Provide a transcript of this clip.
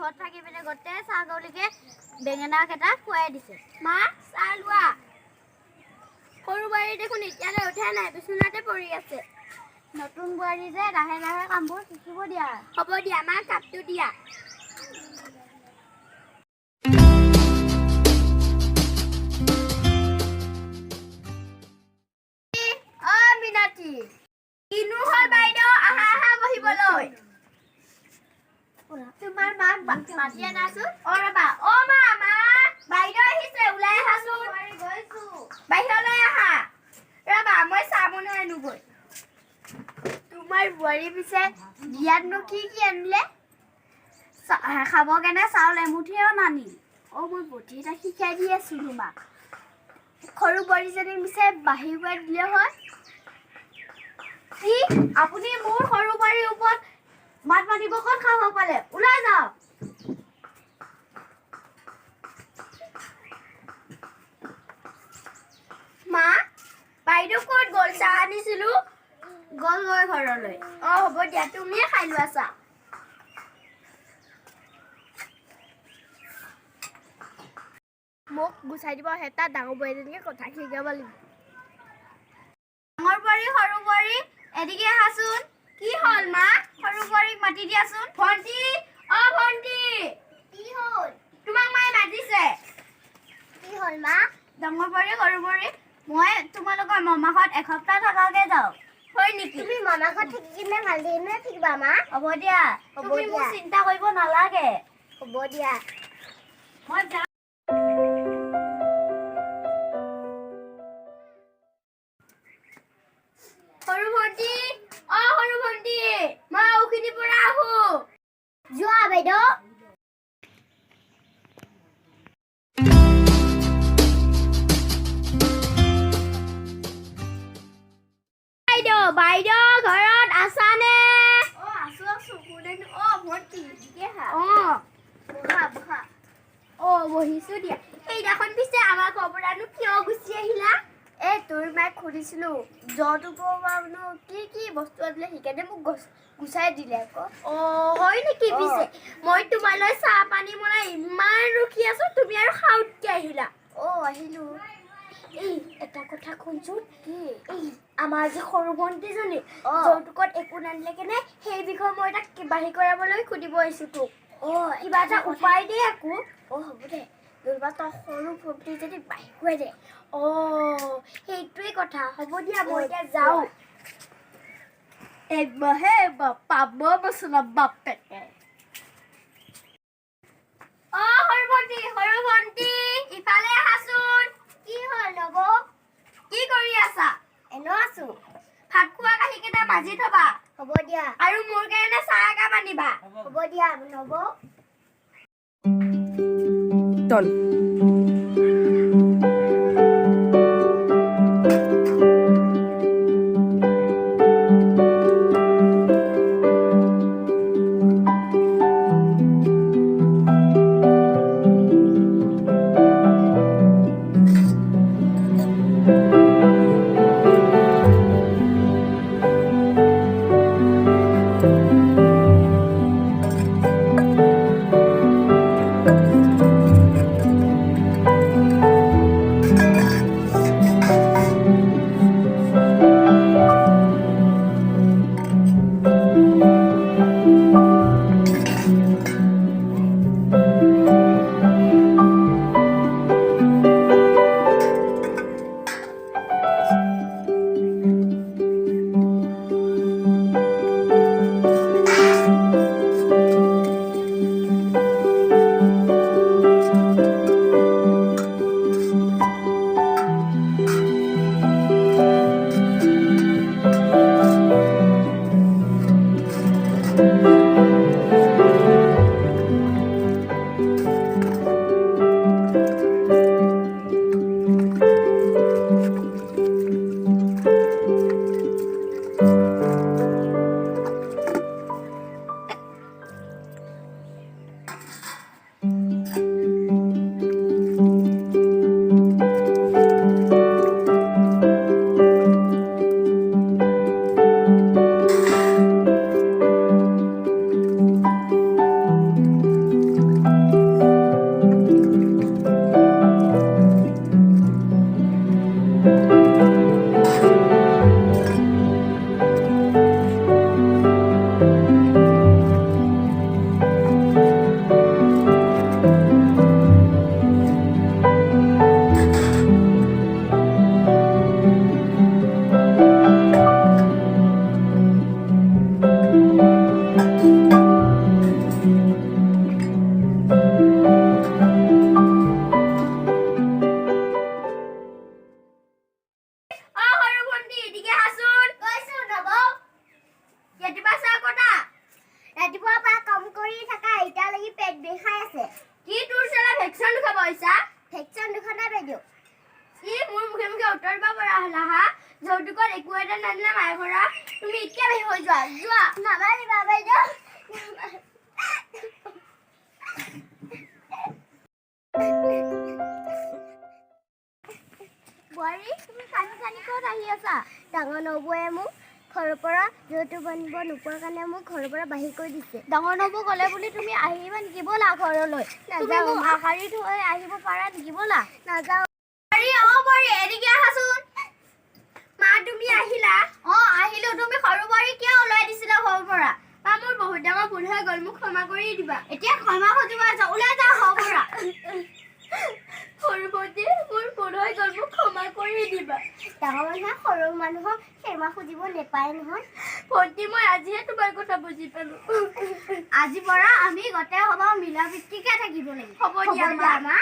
ঘৰত থাকি পিনে গোটেই ছাগলীকে বেঙেনা কেইটা খুৱাই দিছে। মা চাহ লোৱা। সৰু বোৱাৰী দেখোন এতিয়ালৈ উঠা নাই, বিচনাতে পৰি আছে। নতুন বোৱাৰী যে লাহে লাহে কামবোৰ শিকিব দিয়া। হ'ব দিয়া, মাক কাপটো দিয়া। মিনাতি কিনো হ'ল বাইদেউ, আহা আহা বহিবলৈ। তোমাৰ মাক মাতি আনাচোন। ৰবা, মা মা বাইদেউ আহিছে, ওলাই আহাচোন। বাহিৰলৈ আহা। ৰবা, মই চাহ বনাই আনোগৈ। তোমাৰ বোৱাৰী পিছে বিয়াতনো কি কি আনিলে? খাব কেনে চাউল এমুঠিও নানি। মই বটি এটা শিকাই দি আছো তোমাক। সৰু বোৱাৰীজনী পিছে বাহিৰ কৰি দিলে হয়। আপুনি মোৰ সৰু বোৱাৰীৰ ওপৰত মাত মাতিব ক'ত খাব পালে? ওলাই যাওক। মা বাইদেউ ক'ত গ'ল? চাহ আনিছিলো। গ'লগৈ ঘৰলৈ। হ'ব দিয়া, তুমিয়ে খাই লোৱা চাহ। মোক গুচাই দিব এটা ডাঙৰ বোৱাৰীজনীকে কথা শিকাব লাগিব। ডাঙৰ বোৱাৰী সৰু বোৱাৰী এদিকে আহাচোন। কি হ'ল মা? সৰু বোৱাৰীক মাতি দিয়াচোন। ভণ্টি, ভণ্টি। কি হ'ল? তোমাক মায়ে মাতিছে। কি হ'ল মা? ডাঙৰ বোৱাৰী সৰু বোৱাৰী, মই তোমালোকৰ মামাঘৰত এসপ্তাহ থকাকে যাওঁ। হয় নেকি? তুমি মামাঘৰত থাকি কিনে ভালদৰে থাকিবা মা। হ'ব দিয়া, তুমি মোক চিন্তা কৰিব নালাগে। হ'ব দিয়া, মই যাম। সৰু ভণ্টি, সৰু ভণ্টি, মই ঔষধিৰ পৰা আহো। যোৱা বাইদেউ। বাইদেউ ঘৰত আছানে? আছো আছো। ভণ্টি ঠিকে হা? বহা বহা। বহিছো দিয়া। সেইদিনাখন পিছে আমাৰ ঘৰৰ পৰানো কিয় গুচি আহিলা? তোৰ মাক সুধিছিলো যৌতুকৰ পৰা কি কি বস্তু আনিলে, সেইকাৰণে মোক গুচাই দিলে আকৌ। হয় নেকি? পিছে মই তোমালৈ চাহ পানী বনাই ইমান ৰখি আছো, তুমি আৰু খাওতকে আহিলা। আহিলো। এটা কথা শুনচোন। আমাৰ যে সৰু ভণ্টিজনী যৌতুকত একো নানিলে কেনে, সেই বিষয়ে মই তাক বাঢ়ি কৰাবলৈ সুধিব আহিছো তোক। কিবা এটা উপায় দে আকৌ। হ'ব দে, নহবা তই সৰু ভণ্টি যদি বাঢ়ি খুৱাই দে। সেইটোৱে কথা। হ'ব দিয়া, মই এতিয়া যাওঁ। একবাৰহে পাব বচোন বাপেকে। সৰু ভণ্টি ইফালে আহাচোন। কি হ'ল নব? কি কৰি আছা? এনে আছো। ভাত খোৱা কাঁহী কেইটা মাজি থবা। হ'ব দিয়া। আৰু মোৰ কাৰণে চাহ একাপ আনিবা। হ'ব দিয়া নব। Ton. আহি আছা ডাঙৰ নবৌয়ে মোক ঘৰৰ পৰা যৌতুক আনিব নোপোৱাৰ কাৰণে মোক ঘৰৰ পৰা বাহিৰ কৰি দিছে ডাঙৰ নবৌ গ'লে বুলি তুমি আহিবা নেকি ব'লা ঘৰলৈ তুমি মোক আশাৰীত হৈ আহিব পাৰা নেকি ব'লা নাযাওঁ এদিকে আহাচোন মা তুমি আহিলা আহিলো তুমি সৰু বোৱাৰী কিয় ওলাই দিছিলা ঘৰৰ পৰা মা মোৰ বহুত ডাঙৰ ভুল হৈ গ'ল মোক ক্ষমা কৰি দিবা এতিয়া ক্ষমা খুজিব আছা ওলাই যা ঘৰৰ পৰা সৰু ভণ্টি মোৰ ভুল হৈ গ'ল মোক ক্ষমা কৰি দিবা ডাঙৰ মানুহে সৰু মানুহক ক্ষমা খুজিব নেপায় নহয় ভণ্টি মই আজিহে তোমাৰ কথা বুজি পালো আজিৰ পৰা আমি গোটেই সবাই মিলা প্ৰীতিকে থাকিব লাগিব হ'ব দিয়া মা